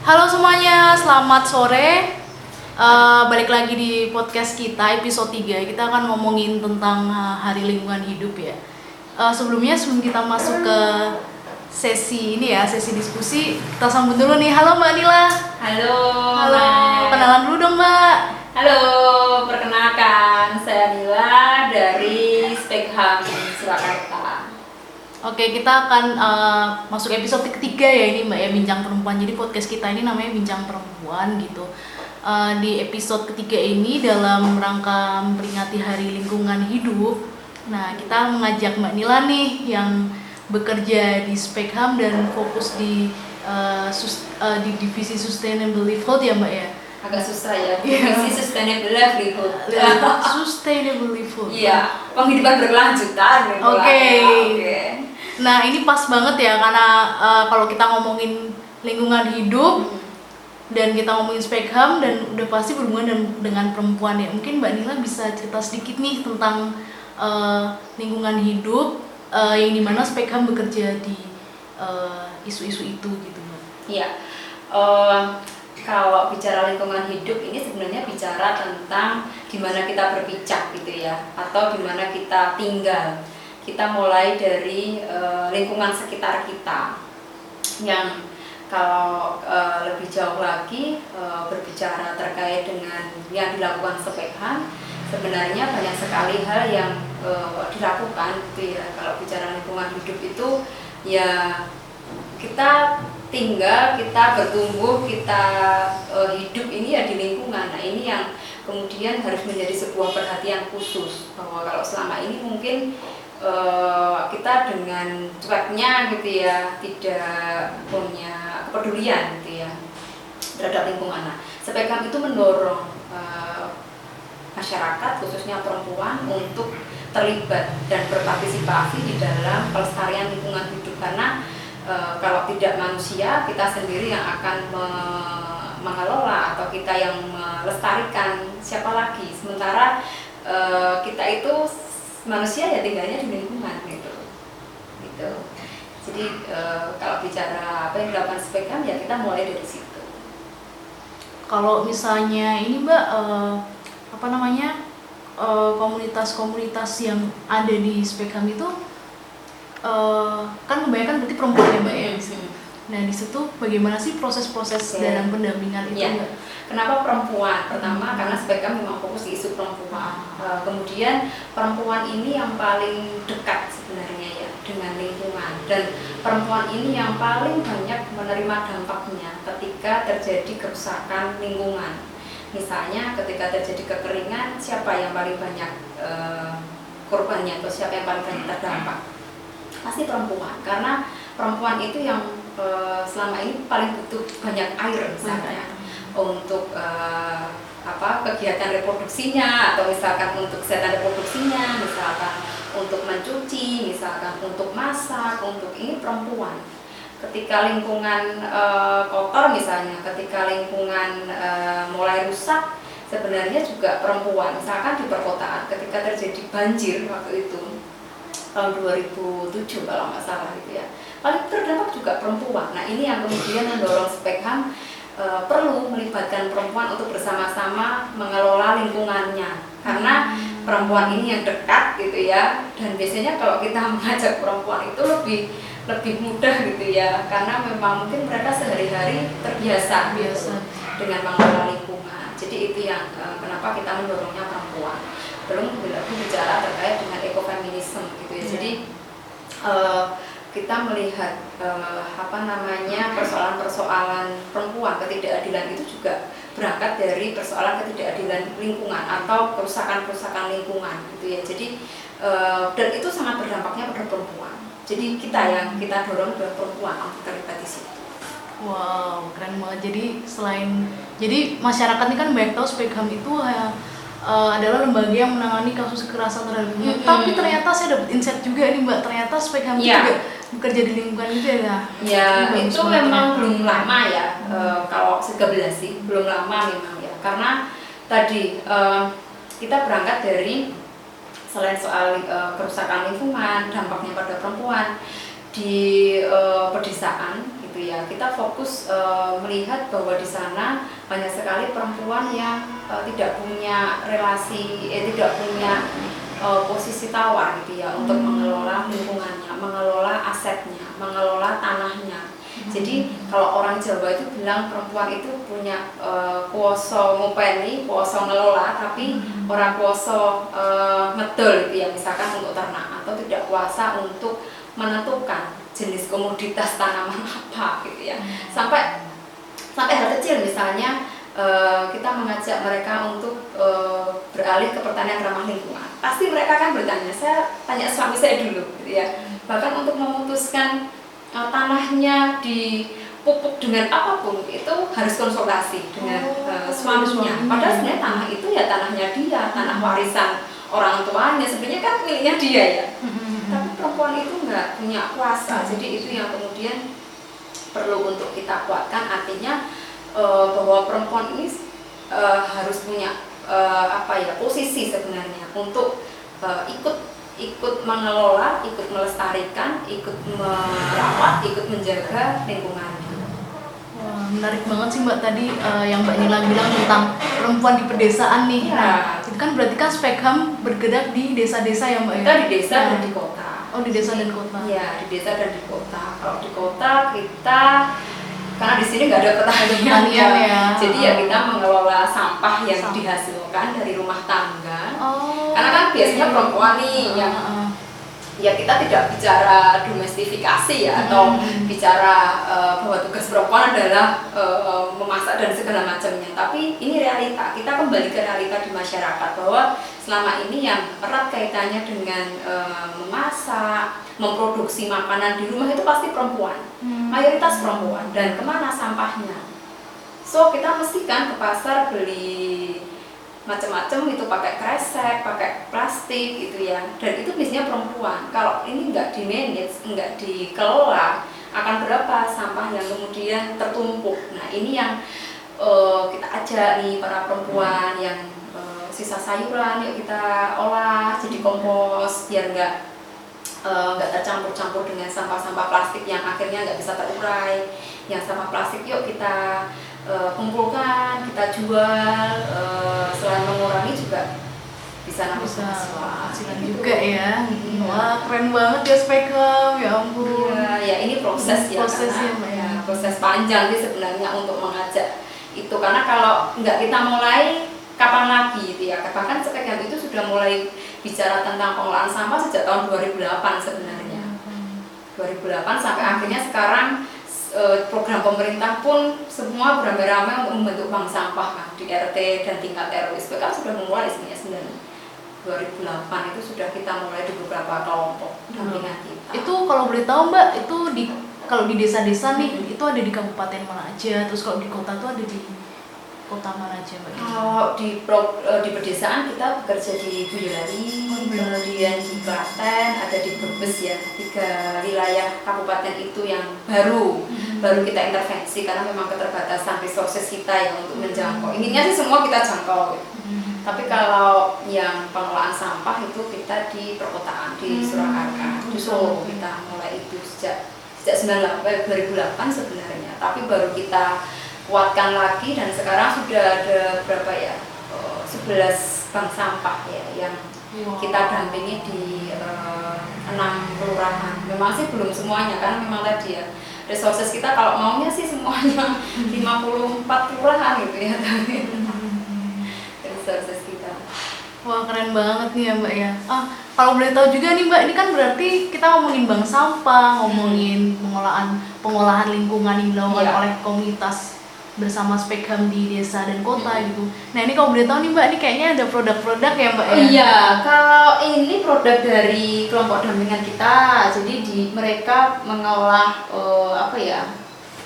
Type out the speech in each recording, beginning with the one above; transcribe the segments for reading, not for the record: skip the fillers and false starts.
Halo semuanya, selamat sore. Balik lagi di podcast kita episode 3. Kita akan ngomongin tentang Hari Lingkungan Hidup ya. Sebelum kita masuk ke sesi ini ya, sesi diskusi, kita sambut dulu nih. Halo Mbak Nila. Halo. Halo, kenalan dulu dong Mbak. Halo, perkenalkan saya Nila dari Spekham Surakarta. Oke, kita akan masuk episode ketiga ya ini Mbak ya, Bincang Perempuan. Jadi podcast kita ini namanya Bincang Perempuan gitu. Di episode ketiga ini dalam rangka memperingati Hari Lingkungan Hidup. Nah, kita mengajak Mbak Nila nih yang bekerja di Spekham dan fokus di divisi Sustainable Livelihood ya Mbak ya. Agak susah ya, divisi Sustainable Livelihood. Sustainable Livelihood. Iya, penghidupan berkelanjutan. Oke. Nah, ini pas banget ya karena kalau kita ngomongin lingkungan hidup dan kita ngomongin Spekham dan udah pasti berhubungan dengan perempuan ya. Mungkin Mbak Nila bisa cerita sedikit nih tentang lingkungan hidup yang dimana Spekham bekerja di isu-isu itu gitu Mbak. Iya. Kalau bicara lingkungan hidup ini sebenarnya bicara tentang gimana kita berpijak gitu ya, atau gimana kita tinggal. Kita mulai dari lingkungan sekitar kita yang kalau lebih jauh lagi berbicara terkait dengan yang dilakukan Spekham, sebenarnya banyak sekali hal yang dilakukan gitu ya. Kalau bicara lingkungan hidup itu ya kita tinggal, kita bertumbuh, kita hidup ini ya di lingkungan. Nah ini yang kemudian harus menjadi sebuah perhatian khusus, bahwa kalau selama ini mungkin kita dengan cueknya gitu ya, tidak punya kepedulian gitu ya terhadap lingkungan. Nah, Spekham itu mendorong masyarakat khususnya perempuan untuk terlibat dan berpartisipasi di dalam pelestarian lingkungan hidup, karena kalau tidak manusia, kita sendiri yang akan mengelola atau kita yang melestarikan, siapa lagi? Sementara kita itu manusia ya tinggalnya di lingkungan gitu. Jadi kalau bicara apa yang dilakukan Spekham ya kita mulai dari situ. Kalau misalnya ini Mbak komunitas-komunitas yang ada di Spekham itu kan kebanyakan berarti perempuan ya Mbak ya. Nah di situ bagaimana sih proses-proses dalam pendampingan itu Mbak? Kenapa perempuan? Pertama karena Spekham memang fokus di isu perempuan. Kemudian perempuan ini yang paling dekat sebenarnya ya dengan lingkungan, dan perempuan ini yang paling banyak menerima dampaknya ketika terjadi kerusakan lingkungan. Misalnya ketika terjadi kekeringan, siapa yang paling banyak korbannya atau siapa yang paling banyak terdampak? Pasti perempuan, karena perempuan itu yang selama ini paling butuh banyak air misalnya untuk kegiatan reproduksinya, atau misalkan untuk kesehatan reproduksinya, misalkan untuk mencuci, misalkan untuk masak, untuk ini perempuan. Ketika lingkungan kotor misalnya, ketika lingkungan mulai rusak, sebenarnya juga perempuan. Misalkan di perkotaan ketika terjadi banjir waktu itu tahun 2007 kalau nggak salah gitu ya, paling terdampak juga perempuan. Nah ini yang kemudian mendorong Spekham perlu melibatkan perempuan untuk bersama-sama mengelola lingkungannya, karena perempuan ini yang dekat gitu ya, dan biasanya kalau kita mengajak perempuan itu lebih mudah gitu ya, karena memang mungkin mereka sehari-hari terbiasa gitu dengan mengelola lingkungan. Jadi itu yang kenapa kita mendorongnya perempuan. Belum bicara terkait dengan ekofeminisme gitu ya. Jadi kita melihat persoalan-persoalan perempuan, ketidakadilan itu juga berangkat dari persoalan ketidakadilan lingkungan atau kerusakan-kerusakan lingkungan gitu ya. Jadi dan itu sangat berdampaknya pada perempuan. Jadi kita dorong adalah perempuan untuk terlibat di situ. Wow, keren banget. Jadi masyarakat ini kan banyak tahu Spekham itu adalah lembaga yang menangani kasus kekerasan terhadap perempuan. Tapi ternyata saya dapat insight juga nih Mbak, ternyata Spekham juga bekerja di lingkungan itu ya. Ya, itu memang belum lama ya. Kalau 13 sih belum lama memang ya. Karena tadi kita berangkat dari selain soal kerusakan lingkungan, dampaknya pada perempuan di pedesaan gitu gitu ya. Kita fokus melihat bahwa di sana banyak sekali perempuan yang tidak punya relasi, tidak punya posisi tawar gitu ya untuk mengelola lingkungannya, mengelola asetnya, mengelola tanahnya. Jadi kalau orang Jawa itu bilang perempuan itu punya kuoso ngopeni, kuoso ngelola, tapi orang kuoso ngedol gitu ya, misalkan untuk ternak, atau tidak kuasa untuk menentukan jenis komoditas tanaman apa gitu ya. Sampai hal kecil misalnya kita mengajak mereka untuk beralih ke pertanian ramah lingkungan. Pasti mereka kan bertanya, saya tanya suami saya dulu gitu ya. Bahkan untuk memutuskan tanahnya dipupuk dengan apapun itu harus konsultasi dengan suaminya. Padahal sebenarnya tanah itu ya tanahnya dia, tanah warisan orang tuanya, sebenarnya kan miliknya dia ya. Tapi perempuan itu nggak punya kuasa, jadi itu yang kemudian perlu untuk kita kuatkan. Artinya bahwa perempuan ini harus punya posisi sebenarnya untuk ikut mengelola, ikut melestarikan, ikut merawat, ikut menjaga lingkungannya. Wah, menarik banget sih Mbak tadi yang Mbak Nila bilang tentang perempuan di pedesaan nih. Ya. Nah, itu kan berarti kan Spekham bergerak di desa-desa ya Mbak ya? Kita di desa dan di kota. Oh, di desa dan kota. Iya, di desa dan di kota. Kalau di kota kita, karena di sini nggak ada pertanian ya. Jadi ya kita mengelola sampah yang dihasilkan dari rumah tangga. Karena kan biasanya perempuan nih yang ya kita tidak bicara domestifikasi ya, atau bicara bahwa tugas perempuan adalah memasak dan segala macamnya. Tapi ini realita, kita kembali ke realita di masyarakat bahwa selama ini yang erat kaitannya dengan memasak, memproduksi makanan di rumah itu pasti perempuan, mayoritas perempuan. Dan kemana sampahnya? So kita mesti kan ke pasar beli macam-macam, itu pakai kresek, pakai plastik gitu ya, dan itu biasanya perempuan. Kalau ini nggak di manage, nggak dikelola, akan berapa sampah yang kemudian tertumpuk. Nah ini yang kita ajak nih para perempuan yang sisa sayuran, yuk kita olah jadi kompos biar nggak tercampur-campur dengan sampah-sampah plastik yang akhirnya nggak bisa terurai. Yang sampah plastik yuk kita kumpulkan, kita jual, selain mengurangi juga bisa nambah penghasilan juga ya. Wah, keren banget ya Spekham, ya ampun. Ya ini proses ya, proses panjang sih sebenarnya untuk mengajak itu, karena kalau nggak kita mulai kapan lagi gitu ya. Bahkan Spekham itu sudah mulai bicara tentang pengolahan sampah sejak tahun 2008 sebenarnya. 2008 sampai akhirnya sekarang program pemerintah pun semua beramai-ramai untuk membentuk bank sampah kan, di RT dan tingkat RW. Spekham sudah memulai sebenarnya 2008 itu sudah kita mulai di beberapa kelompok dampingan kita. Itu kalau boleh tahu Mbak, itu kalau di desa-desa nih itu ada di kabupaten mana aja, terus kalau di kota tuh ada di kota mana aja Mbak? Kalau di pedesaan kita bekerja di Boyolali, kemudian di Klaten, ada di Brebes ya, 3 wilayah kabupaten itu yang baru kita intervensi karena memang keterbatasan resources kita yang untuk menjangkau. Inginnya sih semua kita jangkau. Tapi kalau yang pengelolaan sampah itu kita di perkotaan, di Surakarta, di Solo kita mulai itu sejak 2008 sebenarnya. Tapi baru kita kuatkan lagi dan sekarang sudah ada berapa ya, 11 bank sampah ya yang kita dampingi di 6 kelurahan. Memang sih belum semuanya karena memang tadi ya resources kita kalau maunya sih semuanya 54 kelurahan gitu ya, tapi resources kita. Wah, keren banget nih ya Mbak ya. Kalau boleh tahu juga nih Mbak, ini kan berarti kita ngomongin bank sampah, ngomongin pengolahan lingkungan yang dilakukan oleh komunitas bersama Spekham di desa dan kota gitu. Nah ini kalau boleh tahu nih Mbak, ini kayaknya ada produk-produk ya Mbak ya? Iya, kalau ini produk dari kelompok dampingan kita. Jadi mereka mengolah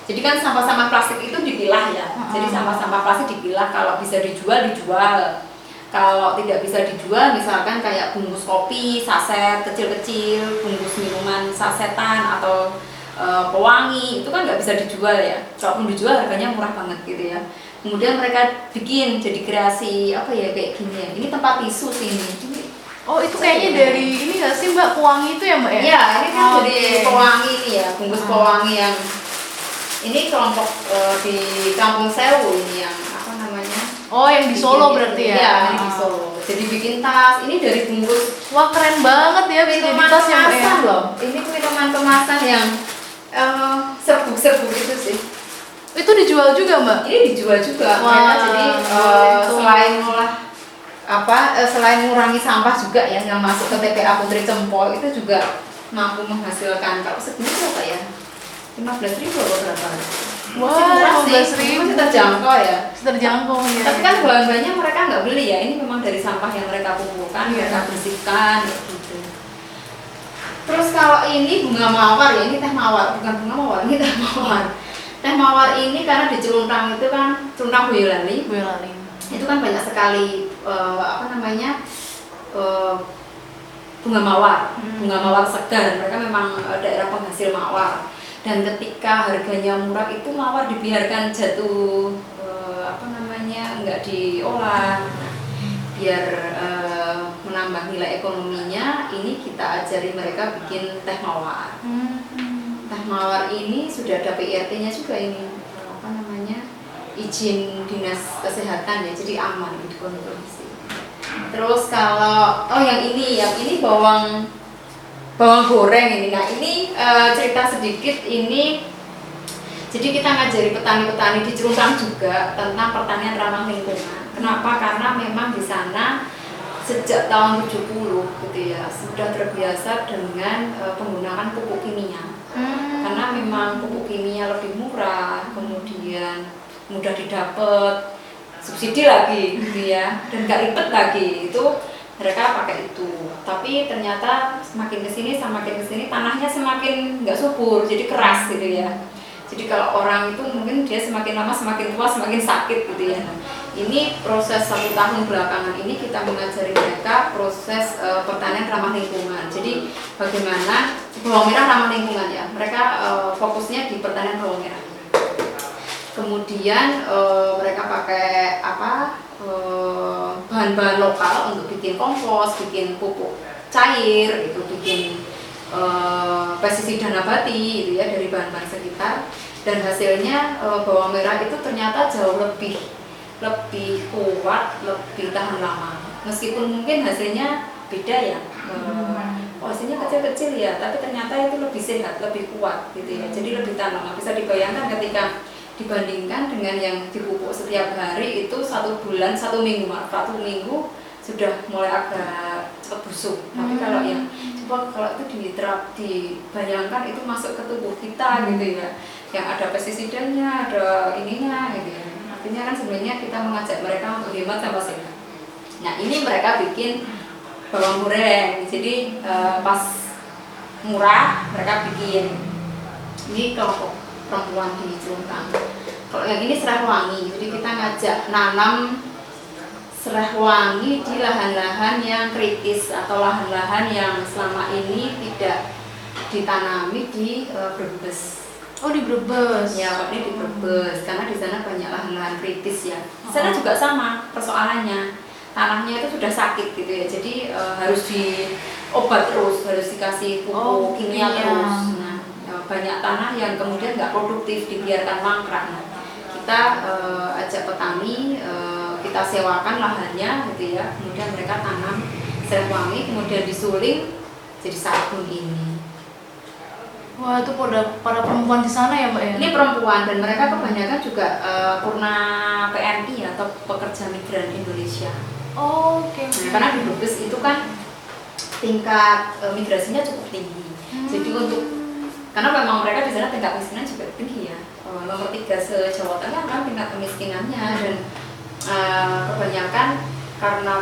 jadi kan sampah-sampah plastik itu dipilah ya. Jadi sampah-sampah plastik dipilah, kalau bisa dijual. Kalau tidak bisa dijual, misalkan kayak bungkus kopi, saset kecil-kecil, bungkus minuman sasetan atau pewangi, itu kan nggak bisa dijual ya. Kalaupun dijual harganya murah banget gitu ya. Kemudian mereka bikin jadi kreasi kayak gini ya. Ini tempat tisu sih ini. Oh itu kayaknya dari ini nggak sih Mbak, pewangi itu ya Mbak ya? Iya, ini kan jadi pewangi nih ya, bungkus pewangi yang Ini kelompok di Kampung Sewu ini yang apa namanya? Oh, yang di Solo berarti ya? Iya, yang di Solo. Jadi bikin tas. Ini dari bungkus. Wah, keren banget ya bisa jadi Minuman tas yang kemasan loh. Ini minuman kemasan yang serbuk-serbuk itu sih. Itu dijual juga, Mbak? Ini dijual juga. Wah, Mereka jadi itu. selain ngolah selain mengurangi sampah juga ya yang masuk ke TPA Putri Cempol itu juga mampu menghasilkan, kalau segini berapa ya? 15.000 atau berapa? Wah, Masih 15.000 masih terjangkau ya. terjangkau ya. Tapi kan bahan-bahannya mereka nggak beli ya, ini memang dari sampah yang mereka kumpulkan, mereka bersihkan gitu. Terus kalau ini bunga mawar ya, ini teh mawar, bukan bunga mawar, ini teh mawar. Teh mawar ini karena di Celuntang itu kan, Celuntang Boyolali, itu kan banyak sekali bunga mawar segar. Mereka memang daerah penghasil mawar. Dan ketika harganya murah itu mawar dibiarkan jatuh nggak diolah biar menambah nilai ekonominya. Ini kita ajari mereka bikin teh mawar. Teh mawar ini sudah ada PRT-nya juga ini izin dinas kesehatan ya, jadi aman dikonsumsi. Terus kalau yang ini bawang goreng ini. Nah ini cerita sedikit ini. Jadi kita ngajari petani-petani di Celuntang juga tentang pertanian ramah lingkungan. Kenapa? Karena memang di sana sejak tahun 70 gitu ya sudah terbiasa dengan penggunaan pupuk kimia. Karena memang pupuk kimia lebih murah, kemudian mudah didapat, subsidi lagi gitu ya, dan gak ribet lagi. Itu mereka pakai itu. Tapi ternyata semakin kesini tanahnya semakin nggak subur, jadi keras gitu ya. Jadi kalau orang itu mungkin dia semakin lama semakin tua semakin sakit gitu ya. Ini proses 1 tahun belakangan ini kita mengajari mereka proses pertanian ramah lingkungan. Jadi bagaimana bawang merah ramah lingkungan ya. Mereka fokusnya di pertanian bawang merah. Kemudian mereka pakai bahan-bahan lokal untuk bikin kompos, bikin pupuk cair, itu bikin pestisida nabati itu ya dari bahan-bahan sekitar. Dan hasilnya bawang merah itu ternyata jauh lebih kuat, lebih tahan lama. Meskipun mungkin hasilnya beda ya, hasilnya kecil-kecil ya, tapi ternyata itu lebih sehat, lebih kuat gitu ya. Jadi lebih tahan lama. Bisa dibayangkan ketika dibandingkan dengan yang dipupuk setiap hari itu 1 bulan, 1 minggu, 1 minggu sudah mulai agak cepat busuk. Tapi kalau yang kalau itu dibayangkan itu masuk ke tubuh kita gitu ya, yang ada pestisidanya, ada ininya gitu ya. Artinya kan sebenarnya kita mengajak mereka untuk hemat sama sehat. Nah ini mereka bikin bawang goreng, jadi pas murah mereka bikin. Ini kelompok perempuan di Celuntang. Kalau yang ini serai wangi, jadi kita ngajak nanam serai wangi di lahan-lahan yang kritis atau lahan-lahan yang selama ini tidak ditanami di Brebes. Oh di Brebes. Ya, ini di Brebes karena di sana banyak lahan-lahan kritis ya. Di sana juga sama persoalannya, tanahnya itu sudah sakit gitu ya, jadi harus diobat terus, harus dikasih pupuk kimia terus. Nah, banyak tanah yang kemudian nggak produktif dibiarkan mangkrak. Nah, kita ajak petani, kita sewakan lahannya gitu ya, kemudian mereka tanam serai wangi, kemudian disuling jadi sabun ini. Wah itu para perempuan di sana ya Mbak ya? Ini perempuan dan mereka kebanyakan juga purna PMI atau pekerja migran Indonesia. Oh, oke. Nah, karena di Brebes itu kan tingkat migrasinya cukup tinggi. Jadi karena memang mereka di sana tingkat kemiskinan juga tinggi ya. Nomor 3 se-Jawa Tengah kan tingkat kemiskinannya, dan kebanyakan karena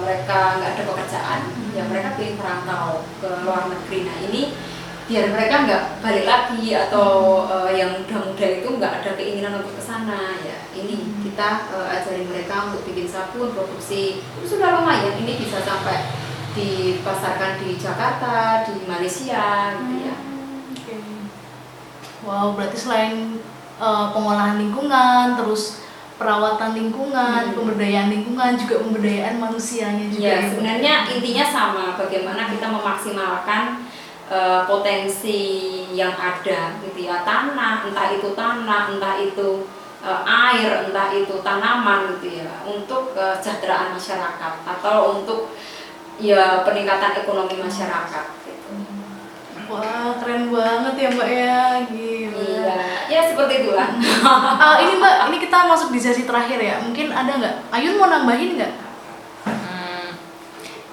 mereka nggak ada pekerjaan, ya mereka pilih merantau ke luar negeri. Nah ini biar mereka nggak balik lagi atau yang muda-muda itu nggak ada keinginan untuk kesana ya. Ini kita ajari mereka untuk bikin sabun, produksi itu sudah lumayan. Ini bisa sampai dipasarkan di Jakarta, di Malaysia gitu ya. Wow, berarti selain pengolahan lingkungan, terus perawatan lingkungan, pemberdayaan lingkungan, juga pemberdayaan manusianya juga. Ya, sebenarnya intinya sama, bagaimana kita memaksimalkan potensi yang ada gitu ya, tanah, entah itu air, entah itu tanaman gitu ya, untuk kesejahteraan masyarakat atau untuk ya peningkatan ekonomi masyarakat gitu. Wah, keren banget ya Mbak ya, gila. Iya, ya seperti itulah. Ini Mbak, ini kita masuk di sesi terakhir ya. Mungkin ada nggak? Ayun mau nambahin nggak?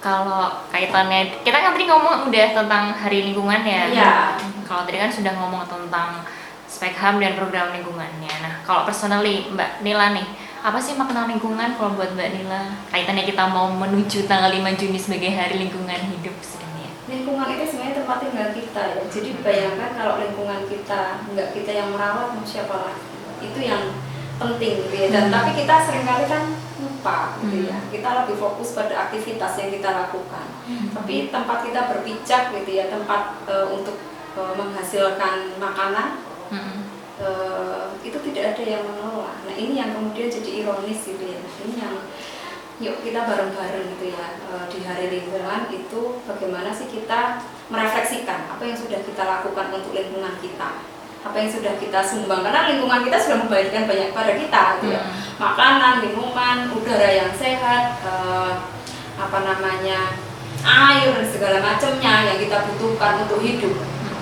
Kalau kaitannya, kita kan tadi ngomong udah tentang hari lingkungan ya. Iya. Kalau tadi kan sudah ngomong tentang Spekham dan program lingkungannya. Nah, kalau personally Mbak Nila nih, apa sih makna lingkungan kalau buat Mbak Nila? Kaitannya kita mau menuju tanggal 5 Juni sebagai hari lingkungan hidup sedunia. Lingkungan itu sebenarnya tempat tinggal kita ya. Jadi bayangkan kalau lingkungan kita nggak kita yang merawat, mau siapa lagi? Itu yang penting gitu ya. Dan tapi kita seringkali kan lupa gitu ya. Kita lebih fokus pada aktivitas yang kita lakukan. Tapi tempat kita berpijak gitu ya, tempat untuk menghasilkan makanan, itu tidak ada yang menolak. Nah ini yang kemudian jadi ironis gitu ya. Ini yang yuk kita bareng-bareng gitu ya, di hari lingkungan itu bagaimana sih kita merefleksikan apa yang sudah kita lakukan untuk lingkungan kita, apa yang sudah kita sumbang, karena lingkungan kita sudah membagikan banyak pada kita gitu ya. Makanan, minuman, udara yang sehat, air dan segala macamnya yang kita butuhkan untuk hidup.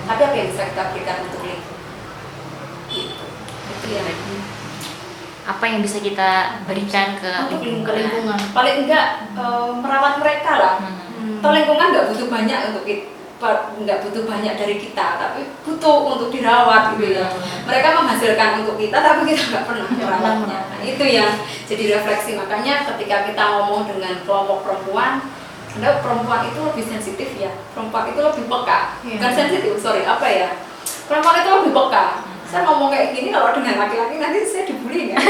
Tapi apa yang bisa kita berikan untuk lingkungan? Itu ya. Apa yang bisa kita berikan ke Lingkungan. Paling enggak merawat mereka lah. Atau lingkungan nggak butuh banyak untuk nggak butuh banyak dari kita, tapi butuh untuk dirawat gitu ya. Mereka menghasilkan untuk kita, tapi kita nggak pernah merawatnya. Nah, itu yang jadi refleksi. Makanya ketika kita ngomong dengan kelompok perempuan, karena perempuan itu lebih sensitif ya, perempuan itu lebih peka, bukan sensitif, perempuan itu lebih peka. Saya ngomong kayak gini kalau dengan laki-laki nanti saya dibully nggak?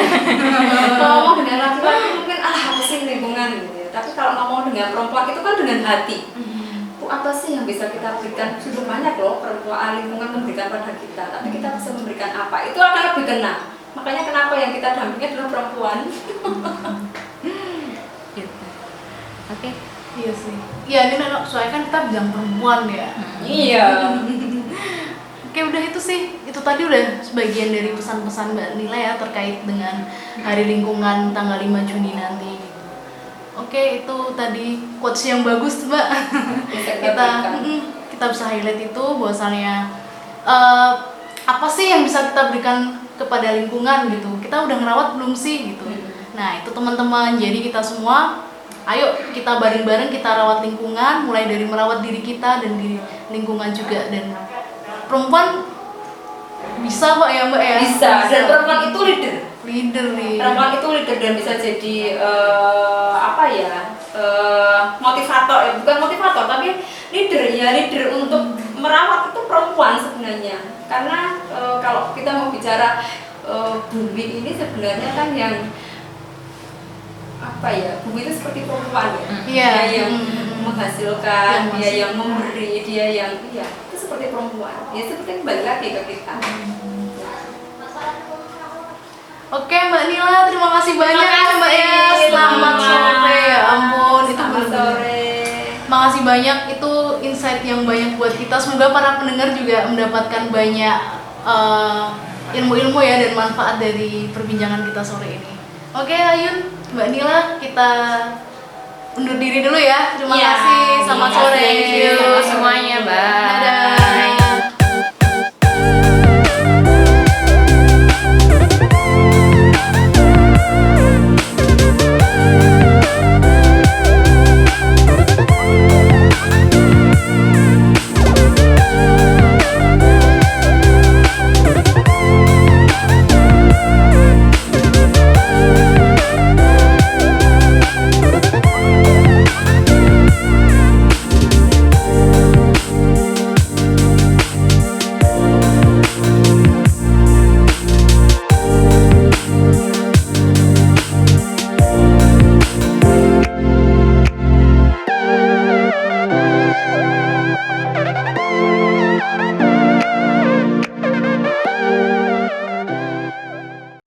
Kalau ngomong dengan laki-laki mungkin apa sih lingkungan gitu ya. Tapi kalau ngomong dengan perempuan itu kan dengan hati. Apa sih yang bisa kita berikan? Sudah banyak loh perempuan lingkungan memberikan pada kita, tapi kita bisa memberikan apa? Itu akan lebih kena. Makanya kenapa yang kita dampingi adalah perempuan. gitu. Oke. Iya sih. Iya, ini soalnya kan kita bilang perempuan ya. Iya. Oke, udah itu sih. Itu tadi udah sebagian dari pesan-pesan Mbak Nila ya terkait dengan Hari Lingkungan tanggal 5 Juni nanti. Oke, itu tadi quotes yang bagus Mbak. Kita bisa highlight itu bahwasannya apa sih yang bisa kita berikan kepada lingkungan gitu. Kita udah ngerawat belum sih gitu. Nah, itu teman-teman. Jadi kita semua ayo kita bareng-bareng kita rawat lingkungan, mulai dari merawat diri kita dan di lingkungan juga. Dan perempuan bisa kok ya Mbak ya? Bisa. Dan perempuan itu leader nih. Perempuan itu leader dan bisa jadi motivator, bukan motivator tapi leader untuk merawat itu perempuan sebenarnya. Karena kalau kita mau bicara bumi ini sebenarnya kan yang bumi itu seperti perempuan ya. Dia yang menghasilkan, dia yang memberi, dia yang itu seperti perempuan. Ya seperti kembali lagi ke kita. Oke Mbak Nila, terima kasih banyak Mbak ya. Selamat sore. Ya ampun, itu Selamat sore. Makasih banyak, itu insight yang banyak buat kita. Semoga para pendengar juga mendapatkan banyak ilmu-ilmu ya dan manfaat dari perbincangan kita sore ini. Oke Ayun, Mbak Nila, kita undur diri dulu ya. Terima kasih. Selamat sore. Thank you semuanya, Mbak. Dadah.